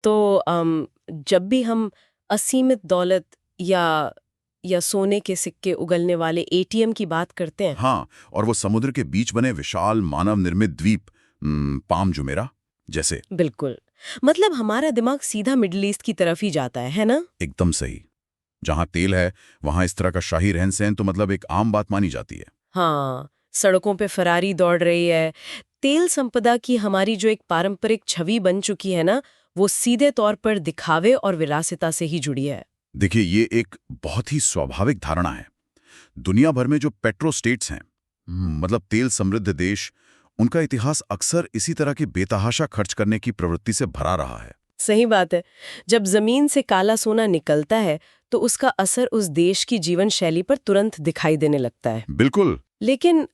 तो जब भी हम असीमित दौलत या सोने के सिक्के उगलने वाले एटीएम की बात करते हैं। हाँ, और वो समुद्र के बीच बने विशाल मानव निर्मित द्वीप, पाम जुमेरा जैसे। बिल्कुल। मतलब हमारा दिमाग सीधा मिडिल ईस्ट की तरफ ही जाता है ना? एकदम सही। जहां तेल है वहां इस तरह का शाही रहन सहन तो मतलब एक आम बात मानी जाती है। हाँ, सड़कों पे फरारी दौड़ रही है। तेल संपदा की हमारी जो एक पारंपरिक छवि बन चुकी है ना, वो सीधे तौर पर दिखावे और विरासता से ही जुड़ी है। देखिए, ये एक बहुत ही स्वाभाविक धारणा है। दुनिया भर में जो पेट्रो स्टेट्स हैं, मतलब तेल समृद्ध देश, उनका इतिहास अक्सर इसी तरह के बेतहाशा खर्च करने की प्रवृत्ति से भरा रहा है। सही बात है। जब जमीन से काला सोना निकलता है तो उसका असर उस देश की जीवन शैली पर तुरंत दिखाई देने लगता है। बिल्कुल। लेकिन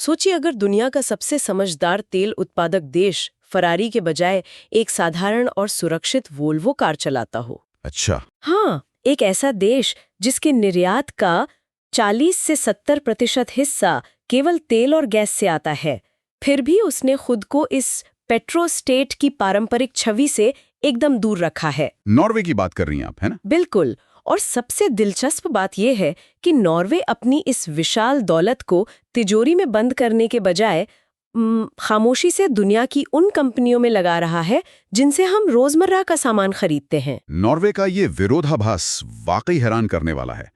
सोचिए, अगर दुनिया का सबसे समझदार तेल उत्पादक देश फरारी के बजाय एक साधारण और सुरक्षित वोल्वो कार चलाता हो। अच्छा। हाँ, एक ऐसा देश जिसके निर्यात का 40 से 70% हिस्सा केवल तेल और गैस से आता है, फिर भी उसने खुद को इस पेट्रो स्टेट की पारंपरिक छवि से एकदम दूर रखा है। नॉर्वे की बात कर रही हैं आप, है ना? बिल्कुल। और सबसे दिलचस्प बात यह है कि नॉर्वे अपनी इस विशाल दौलत को तिजोरी में बंद करने के बजाय खामोशी से दुनिया की उन कंपनियों में लगा रहा है जिनसे हम रोजमर्रा का सामान खरीदते हैं। नॉर्वे का ये विरोधाभास वाकई हैरान करने वाला है।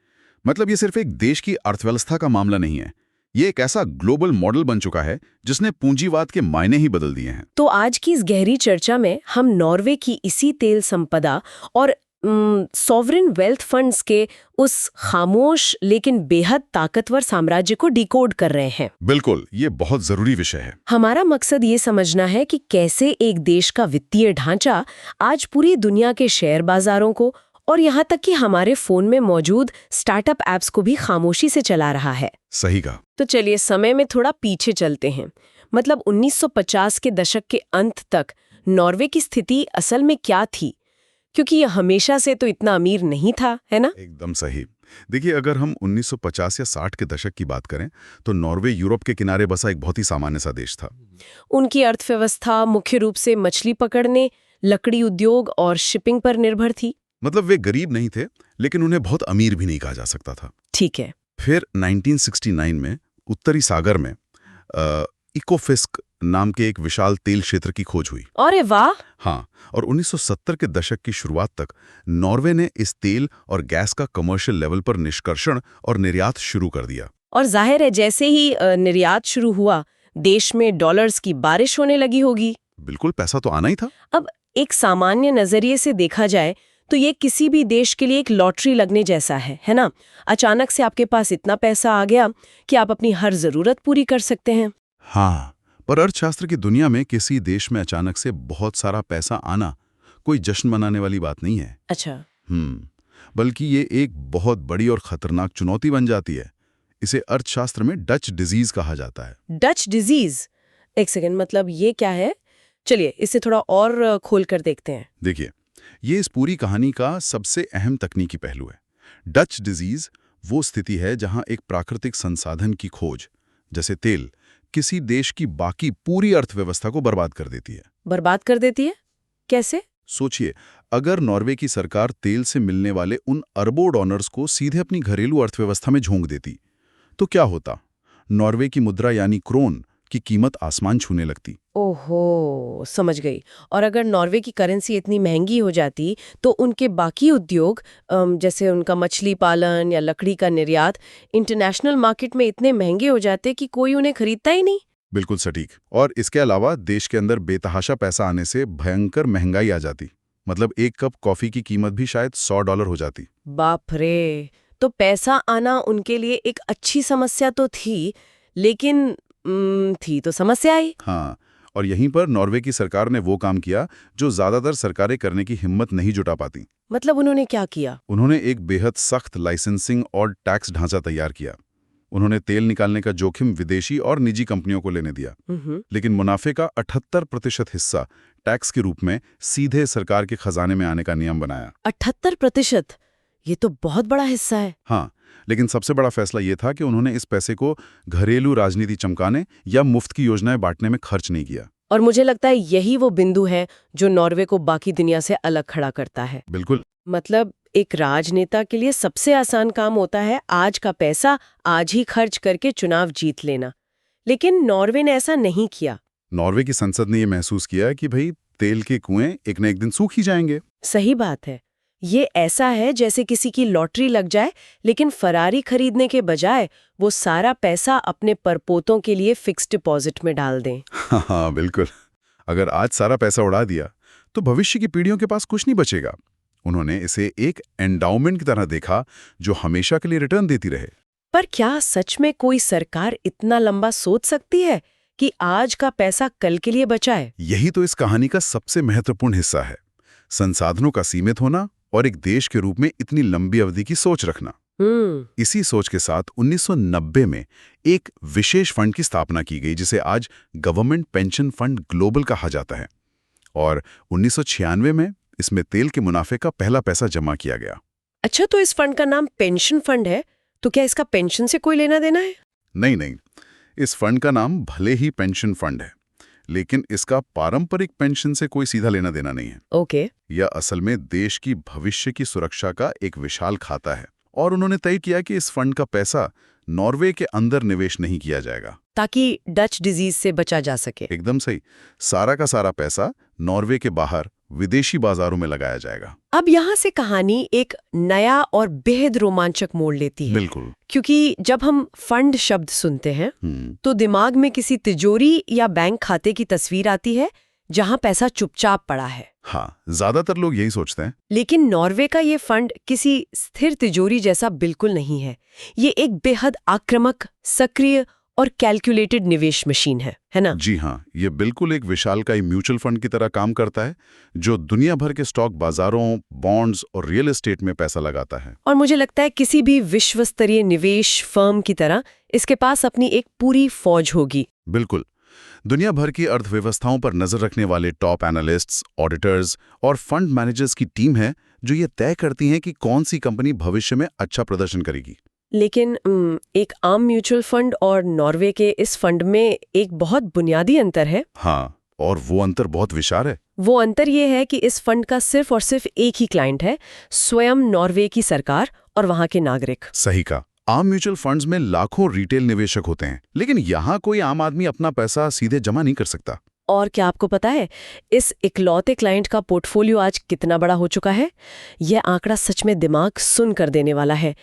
मतलब ये सिर्फ एक देश की अर्थव्यवस्था का मामला नहीं है, ये एक ऐसा ग्लोबल मॉडल बन चुका है जिसने पूंजीवाद के मायने ही बदल दिए हैं। तो आज की इस गहरी चर्चा में हम नॉर्वे की इसी तेल संपदा और सॉवरेन वेल्थ फंड्स के उस खामोश लेकिन बेहद ताकतवर साम्राज्य को डिकोड कर रहे हैं। बिल्कुल, ये बहुत जरूरी विषय है। हमारा मकसद ये समझना है कि कैसे एक देश का वित्तीय ढांचा आज पूरी दुनिया के शेयर बाजारों को और यहाँ तक कि हमारे फोन में मौजूद स्टार्टअप ऐप्स को भी खामोशी से चला रहा है। सही कहा। तो चलिए समय में थोड़ा पीछे चलते हैं। मतलब 1950 के दशक के अंत तक नॉर्वे की स्थिति असल में क्या थी? क्योंकि यह हमेशा से तो इतना अमीर नहीं था, है ना? एकदम सही। देखिए, अगर हम 1950 या 60 के दशक की बात करें तो नॉर्वे यूरोप के किनारे बसा एक बहुत ही सामान्य सा देश था। उनकी अर्थव्यवस्था मुख्य रूप से मछली पकड़ने, लकड़ी उद्योग और शिपिंग पर निर्भर थी। मतलब वे गरीब नहीं थे, लेकिन उन्हें बहुत अमीर भी नहीं कहा जा सकता था। ठीक है। फिर 1969 में उत्तरी सागर में इकोफिस्क नाम के एक विशाल तेल क्षेत्र की खोज हुई। अरे वाह! हाँ, और 1970 के दशक की शुरुआत तक नॉर्वे ने इस तेल और गैस का कमर्शियल लेवल पर निष्कर्षण और निर्यात शुरू कर दिया। और जाहिर है जैसे ही निर्यात शुरू हुआ, देश में डॉलर्स की बारिश होने लगी होगी। बिल्कुल, पैसा तो आना ही था। अब एक सामान्य नजरिए से देखा जाए तो ये किसी भी देश के लिए एक लॉटरी लगने जैसा है ना? अचानक से आपके पास इतना पैसा आ गया कि आप अपनी हर जरूरत पूरी कर सकते हैं। हाँ, पर अर्थशास्त्र की दुनिया में किसी देश में अचानक से बहुत सारा पैसा आना कोई जश्न मनाने वाली बात नहीं है। अच्छा। बल्कि ये एक बहुत बड़ी और खतरनाक चुनौती बन जाती है। इसे अर्थशास्त्र में डच डिजीज कहा जाता है। Dutch disease? एक सेकेंड, मतलब ये क्या है? चलिए इसे थोड़ा और खोल कर देखते हैं। देखिए, ये इस पूरी कहानी का सबसे अहम तकनीकी पहलू है। डच डिजीज वो स्थिति है जहां एक प्राकृतिक संसाधन की खोज, जैसे तेल, किसी देश की बाकी पूरी अर्थव्यवस्था को बर्बाद कर देती है। बर्बाद कर देती है? कैसे? सोचिए, अगर नॉर्वे की सरकार तेल से मिलने वाले उन अरबों डॉलर्स को सीधे अपनी घरेलू अर्थव्यवस्था में झोंक देती, तो क्या होता? नॉर्वे की मुद्रा यानी क्रोन की कीमत आसमान छूने लगती। ओहो, समझ गई। और अगर नॉर्वे की करेंसी इतनी महंगी हो जाती तो उनके बाकी उद्योग, जैसे उनका मछली पालन या लकड़ी का निर्यात, इंटरनेशनल मार्केट में इतने महंगे हो जाते कि कोई उन्हें खरीदता ही नहीं। बिल्कुल सटीक। और इसके अलावा देश के अंदर बेतहाशा पैसा आने से भयंकर महंगाई आ जाती। मतलब एक कप कॉफी की कीमत भी शायद $100 हो जाती। बाप रे! तो पैसा आना उनके लिए एक अच्छी समस्या तो थी, लेकिन थी तो समस्या ही। हाँ, और यहीं पर नॉर्वे की सरकार ने वो काम किया जो ज्यादातर सरकारें करने की हिम्मत नहीं जुटा पाती। मतलब उन्होंने क्या किया? उन्होंने एक बेहद सख्त लाइसेंसिंग और टैक्स ढांचा तैयार किया। उन्होंने तेल निकालने का जोखिम विदेशी और निजी कंपनियों को लेने दिया, लेकिन मुनाफे का 78% हिस्सा टैक्स के रूप में सीधे सरकार के खजाने में आने का नियम बनाया। 78%? ये तो बहुत बड़ा हिस्सा है। हाँ, लेकिन सबसे बड़ा फैसला ये था कि उन्होंने इस पैसे को घरेलू राजनीति चमकाने या मुफ्त की योजनाएं बांटने में खर्च नहीं किया। और मुझे लगता है यही वो बिंदु है जो नॉर्वे को बाकी दुनिया से अलग खड़ा करता है। बिल्कुल। मतलब एक राजनेता के लिए सबसे आसान काम होता है आज का पैसा आज ही खर्च करके चुनाव जीत लेना, लेकिन नॉर्वे ने ऐसा नहीं किया। नॉर्वे की संसद ने ये महसूस किया कि भाई तेल के कुएं एक न एक दिन सूख ही जाएंगे। सही बात है। ये ऐसा है जैसे किसी की लॉटरी लग जाए, लेकिन फरारी खरीदने के बजाय वो सारा पैसा अपने परपोतों के लिए फिक्स डिपॉजिट में डाल दें। हाँ बिल्कुल। अगर आज सारा पैसा उड़ा दिया तो भविष्य की पीढ़ियों के पास कुछ नहीं बचेगा। उन्होंने इसे एक एंडाउमेंट की तरह देखा जो हमेशा के लिए रिटर्न देती रहे। पर क्या सच में कोई सरकार इतना लंबा सोच सकती है कि आज का पैसा कल के लिए बचाए? यही तो इस कहानी का सबसे महत्वपूर्ण हिस्सा है, संसाधनों का सीमित होना और एक देश के रूप में इतनी लंबी अवधि की सोच रखना। इसी सोच के साथ 1990 में एक विशेष फंड की स्थापना की गई जिसे आज गवर्नमेंट पेंशन फंड ग्लोबल कहा जाता है, और 1996 में इसमें तेल के मुनाफे का पहला पैसा जमा किया गया। अच्छा, तो इस फंड का नाम पेंशन फंड है, तो क्या इसका पेंशन से कोई लेना देना है? नहीं, इस फंड का नाम भले ही पेंशन फंड है, लेकिन इसका पारंपरिक पेंशन से कोई सीधा लेना देना नहीं है। ओके। यह असल में देश की भविष्य की सुरक्षा का एक विशाल खाता है, और उन्होंने तय किया कि इस फंड का पैसा नॉर्वे के अंदर निवेश नहीं किया जाएगा, ताकि डच डिजीज से बचा जा सके। एकदम सही। सारा का सारा पैसा नॉर्वे के बाहर विदेशी बाजारों में लगाया जाएगा। अब यहाँ से कहानी एक नया और बेहद रोमांचक मोड़ लेती है। बिल्कुल। क्योंकि जब हम फंड शब्द सुनते हैं तो दिमाग में किसी तिजोरी या बैंक खाते की तस्वीर आती है जहाँ पैसा चुपचाप पड़ा है। हाँ, ज्यादातर लोग यही सोचते हैं। लेकिन नॉर्वे का ये फंड किसी स्थिर तिजोरी जैसा बिल्कुल नहीं है। ये एक बेहद आक्रामक, सक्रिय और कैलकुलेटेड निवेश मशीन है ना? जी हाँ, ये बिल्कुल एक विशालकाय म्यूचुअल फंड की तरह काम करता है जो दुनिया भर के स्टॉक बाजारों, बॉन्ड्स और रियल एस्टेट में पैसा लगाता है। और मुझे लगता है किसी भी विश्व स्तरीय निवेश फर्म की तरह इसके पास अपनी एक पूरी फौज होगी। बिल्कुल। दुनिया भर की अर्थव्यवस्थाओं पर नजर रखने वाले टॉप एनालिस्ट्स, ऑडिटर्स और फंड मैनेजर्स की टीम है जो ये तय करती हैं कि कौन सी कंपनी भविष्य में अच्छा प्रदर्शन करेगी। लेकिन एक आम म्यूचुअल फंड और नॉर्वे के इस फंड में एक बहुत बुनियादी अंतर है। हाँ, और वो अंतर बहुत विशाल है। वो अंतर ये है कि इस फंड का सिर्फ और सिर्फ एक ही क्लाइंट है, स्वयं नॉर्वे की सरकार और वहाँ के नागरिक। सही कहा। आम म्यूचुअल फंड्स में लाखों रिटेल निवेशक होते हैं, लेकिन यहाँ कोई आम आदमी अपना पैसा सीधे जमा नहीं कर सकता। और क्या आपको पता है इस इकलौते क्लाइंट का पोर्टफोलियो आज कितना बड़ा हो चुका है? यह आंकड़ा सच में दिमाग सुन कर देने वाला है।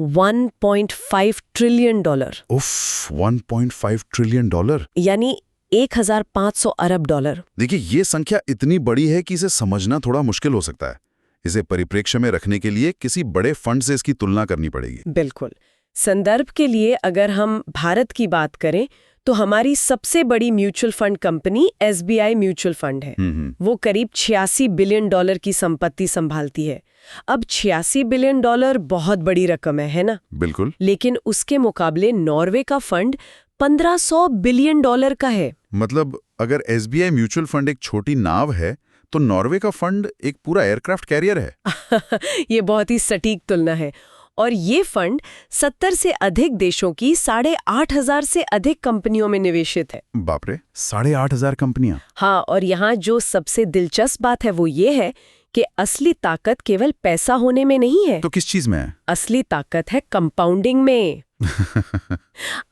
$1.5 ट्रिलियन। उफ, $1.5 ट्रिलियन, यानी 1500 अरब डॉलर। देखिए, ये संख्या इतनी बड़ी है कि इसे समझना थोड़ा मुश्किल हो सकता है। इसे परिप्रेक्ष्य में रखने के लिए किसी बड़े फंड से इसकी तुलना करनी पड़ेगी। बिल्कुल। संदर्भ के लिए अगर हम भारत की बात करें तो हमारी सबसे बड़ी mutual fund company SBI mutual fund है। वो करीब $86 बिलियन की संपत्ति संभालती है। अब $86 बिलियन बहुत बड़ी रकम है ना? बिल्कुल। लेकिन उसके मुकाबले नॉर्वे का फंड $1500 बिलियन का है। मतलब अगर SBI म्यूचुअल फंड एक छोटी नाव है तो नॉर्वे का फंड एक पूरा एयरक्राफ्ट कैरियर है। ये बहुत ही सटीक तुलना है। और ये फंड 70 से अधिक देशों की 8,500 से अधिक कंपनियों में निवेशित है। बाप रे, 8,500 कंपनियां। हाँ, और यहाँ जो सबसे दिलचस्प बात है वो ये है कि असली ताकत केवल पैसा होने में नहीं है। तो किस चीज में है? असली ताकत है कंपाउंडिंग में।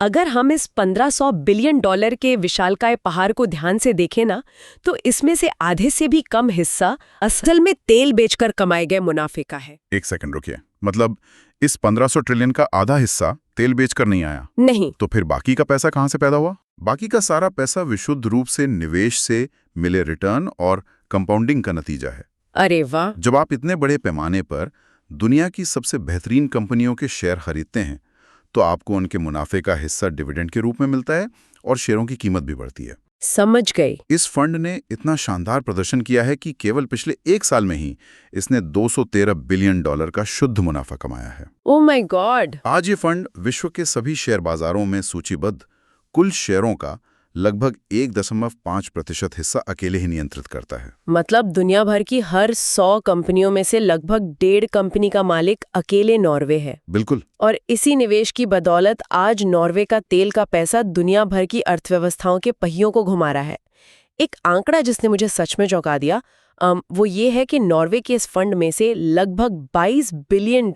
अगर हम इस $1500 बिलियन के विशालकाय पहाड़ को ध्यान से देखें ना, तो इसमें से आधे से भी कम हिस्सा असल में तेल बेचकर कमाए गए मुनाफे का है। एक सेकंड रुकिए, मतलब इस 1500 ट्रिलियन का आधा हिस्सा तेल बेचकर नहीं आया? नहीं। तो फिर बाकी का पैसा कहाँ से पैदा हुआ? बाकी का सारा पैसा विशुद्ध रूप से निवेश से मिले रिटर्न और कंपाउंडिंग का नतीजा है। अरे वाह! जब आप इतने बड़े पैमाने पर दुनिया की सबसे बेहतरीन कंपनियों के शेयर खरीदते हैं तो आपको उनके मुनाफे का हिस्सा डिविडेंड के रूप में मिलता है और शेयरों की कीमत भी बढ़ती है। समझ गई। इस फंड ने इतना शानदार प्रदर्शन किया है कि केवल पिछले 1 साल में ही इसने $213 बिलियन का शुद्ध मुनाफा कमाया है। Oh my God! आज ये फंड विश्व के सभी शेयर बाजारों में सूचीबद्ध कुल शेयरों का लगभग 1.5% हिस्सा अकेले ही नियंत्रित करता है। मतलब दुनिया भर की हर 100 कंपनियों में से लगभग 1.5 कंपनी का मालिक अकेले नॉर्वे है। बिल्कुल। और इसी निवेश की बदौलत आज नॉर्वे का तेल का पैसा दुनिया भर की अर्थव्यवस्थाओं के पहियों को घुमा रहा है। एक आंकड़ा जिसने मुझे सच में चौंका दिया वो ये है कि नॉर्वे के इस फंड में से लगभग $22 बिलियन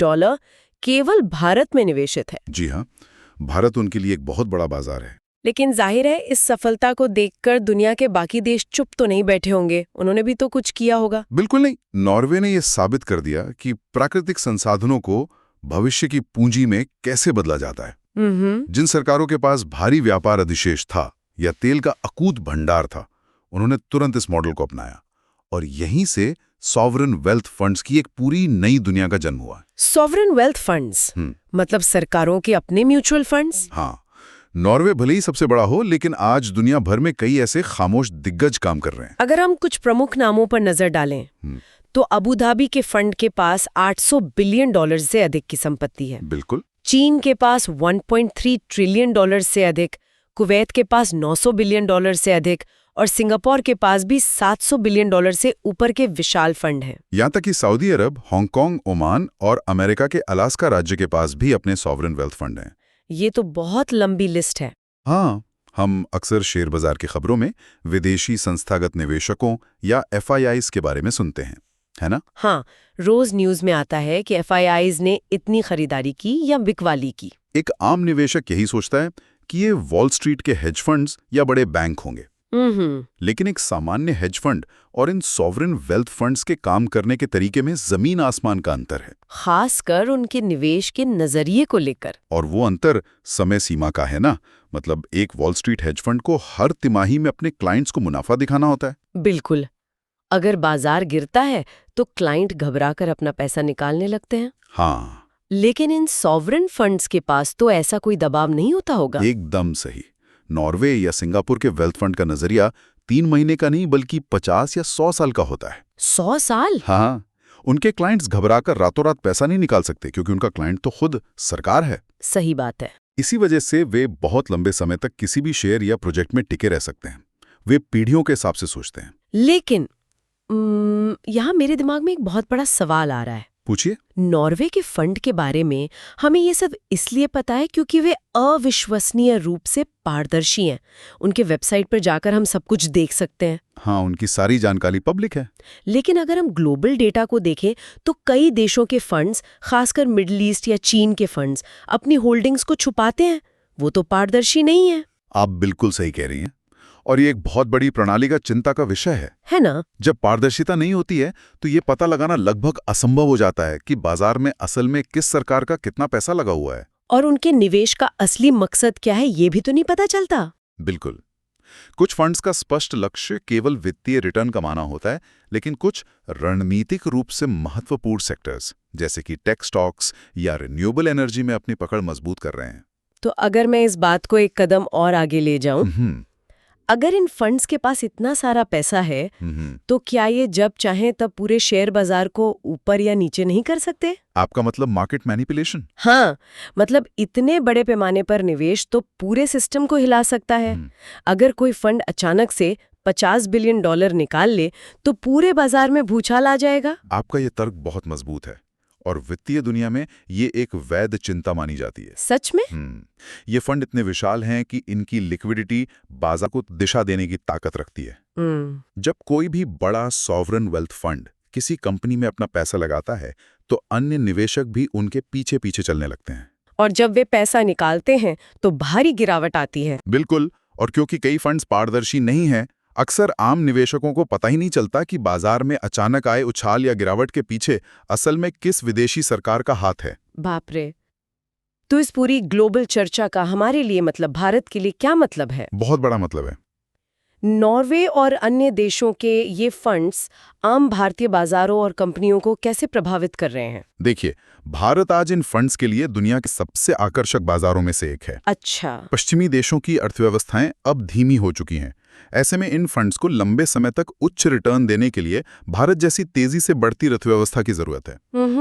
केवल भारत में निवेशित है। जी हाँ, भारत उनके लिए एक बहुत बड़ा बाजार है। लेकिन जाहिर है इस सफलता को देखकर दुनिया के बाकी देश चुप तो नहीं बैठे होंगे, उन्होंने भी तो कुछ किया होगा। बिल्कुल नहीं। नॉर्वे ने यह साबित कर दिया कि प्राकृतिक संसाधनों को भविष्य की पूंजी में कैसे बदला जाता है। जिन सरकारों के पास भारी व्यापार अधिशेष था या तेल का अकूत भंडार था, उन्होंने तुरंत इस मॉडल को अपनाया और यहीं से सॉवरेन वेल्थ फंड्स की एक पूरी नई दुनिया का जन्म हुआ। सॉवरेन वेल्थ फंड्स मतलब सरकारों के अपने म्यूचुअल फंड्स? हाँ, नॉर्वे भले ही सबसे बड़ा हो, लेकिन आज दुनिया भर में कई ऐसे खामोश दिग्गज काम कर रहे हैं। अगर हम कुछ प्रमुख नामों पर नजर डालें तो अबू धाबी के फंड के पास $800 बिलियन से अधिक की संपत्ति है। बिल्कुल। चीन के पास $1.3 ट्रिलियन से अधिक, कुवैत के पास $900 बिलियन से अधिक और सिंगापुर के पास भी $700 बिलियन से ऊपर के विशाल फंड हैं। यहाँ तक कि सऊदी अरब, हांगकांग, ओमान और अमेरिका के अलास्का राज्य के पास भी अपने सॉवरेन वेल्थ फंड हैं। ये तो बहुत लंबी लिस्ट है। हाँ, हम अक्सर शेयर बाजार की खबरों में विदेशी संस्थागत निवेशकों या FIIs के बारे में सुनते हैं, है ना? हाँ, रोज न्यूज में आता है कि FIIs ने इतनी खरीदारी की या बिकवाली की। एक आम निवेशक यही सोचता है कि ये वॉल स्ट्रीट के हेज फंड्स या बड़े बैंक होंगे। लेकिन एक सामान्य हेज फंड और इन सॉवरेन वेल्थ फंड्स के काम करने के तरीके में जमीन आसमान का अंतर है, खासकर उनके निवेश के नजरिए को लेकर। और वो अंतर समय सीमा का है ना। मतलब एक वॉल स्ट्रीट हेज फंड को हर तिमाही में अपने क्लाइंट्स को मुनाफा दिखाना होता है। बिल्कुल। अगर बाजार गिरता है तो क्लाइंट घबराकर अपना पैसा निकालने लगते हैं। हाँ, लेकिन इन सॉवरेन फंड्स के पास तो ऐसा कोई दबाव नहीं होता होगा। एकदम सही। नॉर्वे या सिंगापुर के वेल्थ फंड का नजरिया 3 महीने का नहीं बल्कि 50 या 100 साल का होता है। 100 साल? हाँ, उनके क्लाइंट्स घबराकर रातों रात पैसा नहीं निकाल सकते क्योंकि उनका क्लाइंट तो खुद सरकार है। सही बात है। इसी वजह से वे बहुत लंबे समय तक किसी भी शेयर या प्रोजेक्ट में टिके रह सकते हैं। वे पीढ़ियों के हिसाब से सोचते हैं। लेकिन यहाँ मेरे दिमाग में एक बहुत बड़ा सवाल आ रहा है। पूछिए। नॉर्वे के फंड के बारे में हमें ये सब इसलिए पता है क्योंकि वे अविश्वसनीय रूप से पारदर्शी हैं। उनके वेबसाइट पर जाकर हम सब कुछ देख सकते हैं। हाँ, उनकी सारी जानकारी पब्लिक है। लेकिन अगर हम ग्लोबल डेटा को देखें तो कई देशों के फंड्स, खासकर मिडिल ईस्ट या चीन के फंड्स, अपनी होल्डिंग्स को छुपाते हैं। वो तो पारदर्शी नहीं है। आप बिल्कुल सही कह रही हैं, और ये एक बहुत बड़ी प्रणालीगत चिंता का विषय है ना? जब पारदर्शिता नहीं होती है तो ये पता लगाना लगभग असंभव हो जाता है कि बाजार में असल में किस सरकार का कितना पैसा लगा हुआ है और उनके निवेश का असली मकसद क्या है, ये भी तो नहीं पता चलता। बिल्कुल। कुछ फंड्स का स्पष्ट लक्ष्य केवल वित्तीय रिटर्न कमाना होता है, लेकिन कुछ रणनीतिक रूप से महत्वपूर्ण सेक्टर्स जैसे कि टेक स्टॉक्स या रिन्यूएबल एनर्जी में अपनी पकड़ मजबूत कर रहे हैं। तो अगर मैं इस बात को एक कदम और आगे ले जाऊं, अगर इन फंड्स के पास इतना सारा पैसा है तो क्या ये जब चाहें तब पूरे शेयर बाजार को ऊपर या नीचे नहीं कर सकते? आपका मतलब मार्केट मैनिपुलेशन? हाँ, मतलब इतने बड़े पैमाने पर निवेश तो पूरे सिस्टम को हिला सकता है। अगर कोई फंड अचानक से $50 बिलियन निकाल ले तो पूरे बाजार में भूचाल आ जाएगा। आपका ये तर्क बहुत मजबूत है और वित्तीय दुनिया में ये एक वैध चिंता मानी जाती है। सच में? ये फंड इतने विशाल हैं कि इनकी लिक्विडिटी बाजार को दिशा देने की ताकत रखती है। जब कोई भी बड़ा सॉवरेन वेल्थ फंड किसी कंपनी में अपना पैसा लगाता है तो अन्य निवेशक भी उनके पीछे पीछे चलने लगते हैं। और जब वे पैसा निकालते हैं तो भारी गिरावट आती है। बिल्कुल। और क्योंकि कई फंड्स पारदर्शी नहीं हैं, अक्सर आम निवेशकों को पता ही नहीं चलता कि बाजार में अचानक आए उछाल या गिरावट के पीछे असल में किस विदेशी सरकार का हाथ है। बाप रे! तो इस पूरी ग्लोबल चर्चा का हमारे लिए मतलब भारत के लिए क्या मतलब है? बहुत बड़ा मतलब है। नॉर्वे और अन्य देशों के ये फंड्स आम भारतीय बाजारों और कंपनियों को कैसे प्रभावित कर रहे हैं? देखिए, भारत आज इन फंड्स के लिए दुनिया के सबसे आकर्षक बाजारों में से एक है। अच्छा। पश्चिमी देशों की अर्थव्यवस्थाएं अब धीमी हो चुकी हैं। ऐसे में इन फंड्स को लंबे समय तक उच्च रिटर्न देने के लिए भारत जैसी तेजी से बढ़ती अर्थव्यवस्था की जरूरत है।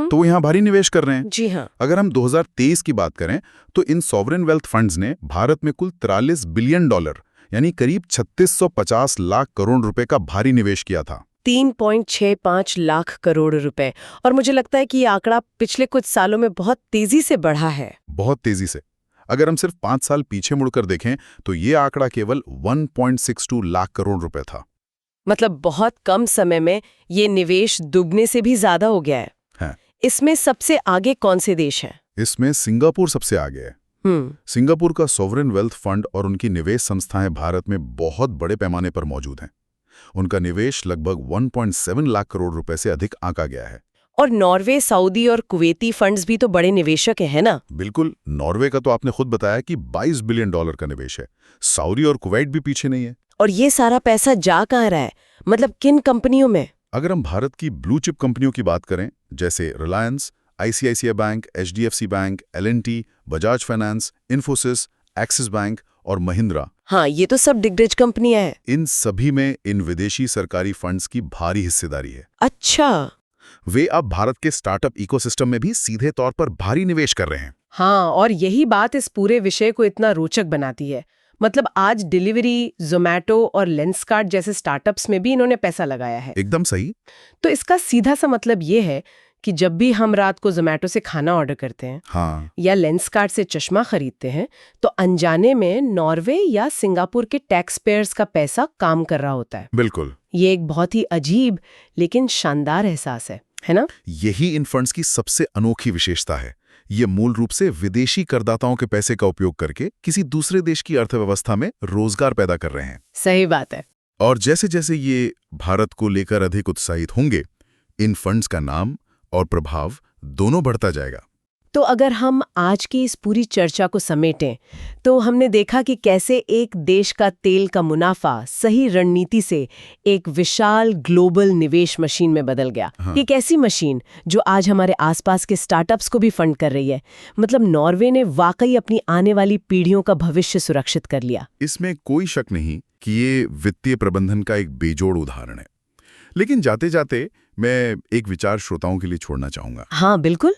तो वो यहाँ भारी निवेश कर रहे हैं। जी हाँ। अगर हम 2023 की बात करें तो इन सॉवरेन वेल्थ फंड्स ने भारत में कुल $43 बिलियन यानी करीब 3650 लाख करोड़ रुपए का भारी निवेश किया था। 3.65 लाख करोड़ रुपए। और मुझे लगता है कि ये आंकड़ा पिछले कुछ सालों में बहुत तेजी से बढ़ा है। बहुत तेजी से। अगर हम सिर्फ 5 साल पीछे मुड़कर देखें तो ये आंकड़ा केवल 1.62 लाख करोड़ रुपए था। मतलब बहुत कम समय में ये निवेश दुगने से भी ज्यादा हो गया है। इसमें सबसे आगे कौन से देश हैं? इसमें सिंगापुर सबसे आगे है। सिंगापुर का सॉवरेन वेल्थ फंड और उनकी निवेश संस्थाएं भारत में बहुत बड़े पैमाने पर मौजूद हैं। उनका निवेश लगभग 1.7 लाख करोड़ रुपए से अधिक आंका गया है। और नॉर्वे, सऊदी और कुवैती फंड्स भी तो बड़े निवेशक हैं, है ना? बिल्कुल। नॉर्वे का तो आपने खुद बताया कि $22 बिलियन का निवेश है। सऊदी और कुवैत भी पीछे नहीं है। और ये सारा पैसा जा कहाँ रहा है? मतलब किन कंपनियों में? अगर हम भारत की ब्लू चिप कंपनियों की बात करें, जैसे Reliance, ICICI bank, HDFC bank, L&T, Bajaj finance, Infosys, axis bank और महिंद्रा। हाँ, ये तो सब दिग्गज कंपनियां हैं। इन सभी में इन विदेशी सरकारी फंड्स की भारी हिस्सेदारी है। अच्छा। वे अब भारत के स्टार्टअप इकोसिस्टम में भी सीधे तौर पर भारी निवेश कर रहे हैं। हाँ, और यही बात इस पूरे विषय को इतना रोचक बनाती है। मतलब आज डिलीवरी, ज़ोमैटो और लेंसकार्ट जैसे स्टार्टअप्स में भी इन्होंने पैसा लगाया है। एकदम सही। तो इसका सीधा सा मतलब ये है कि जब भी हम रात को ज़ोमैटो से खाना ऑर्डर करते हैं, हाँ, या लेंसकार्ट से चश्मा खरीदते हैं, तो अनजाने में नॉर्वे या सिंगापुर के टैक्स पेयर्स का पैसा काम कर रहा होता है। बिल्कुल। ये एक बहुत ही अजीब लेकिन शानदार एहसास है ना? यही इन फंड्स की सबसे अनोखी विशेषता है। ये मूल रूप से विदेशी करदाताओं के पैसे का उपयोग करके किसी दूसरे देश की अर्थव्यवस्था में रोजगार पैदा कर रहे हैं। सही बात है। और जैसे जैसे ये भारत को लेकर अधिक उत्साहित होंगे, इन फंड्स का नाम और प्रभाव दोनों बढ़ता जाएगा। तो अगर हम आज की इस पूरी चर्चा को समेटें, तो हमने देखा कि कैसे एक देश का तेल का मुनाफा सही रणनीति से एक विशाल ग्लोबल निवेश मशीन में बदल गया। हाँ। एक ऐसी मशीन जो आज हमारे आसपास के स्टार्टअप्स को भी फंड कर रही है। मतलब नॉर्वे ने वाकई अपनी आने वाली पीढ़ियों का भविष्य सुरक्षित कर लिया। इसमें कोई शक नहीं कि ये वित्तीय प्रबंधन का एक बेजोड़ उदाहरण है। लेकिन जाते जाते मैं एक विचार श्रोताओं के लिए छोड़ना चाहूंगा। हाँ बिल्कुल।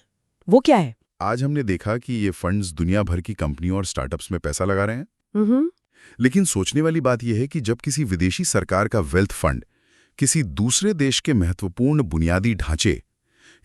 वो क्या है? आज हमने देखा कि ये फंड्स दुनिया भर की कंपनियों और स्टार्टअप्स में पैसा लगा रहे हैं। लेकिन सोचने वाली बात यह है कि जब किसी विदेशी सरकार का वेल्थ फंड किसी दूसरे देश के महत्वपूर्ण बुनियादी ढांचे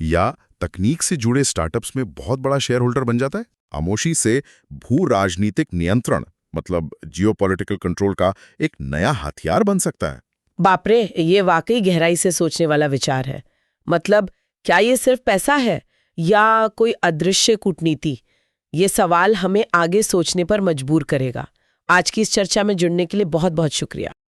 या तकनीक से जुड़े स्टार्टअप्स में बहुत बड़ा शेयर होल्डर बन जाता है, खामोशी से भू राजनीतिक नियंत्रण मतलब जियोपॉलिटिकल कंट्रोल का एक नया हथियार बन सकता है। बाप रे, ये वाकई गहराई से सोचने वाला विचार है। मतलब क्या ये सिर्फ पैसा है या कोई अदृश्य कूटनीति? ये सवाल हमें आगे सोचने पर मजबूर करेगा। आज की इस चर्चा में जुड़ने के लिए बहुत बहुत शुक्रिया।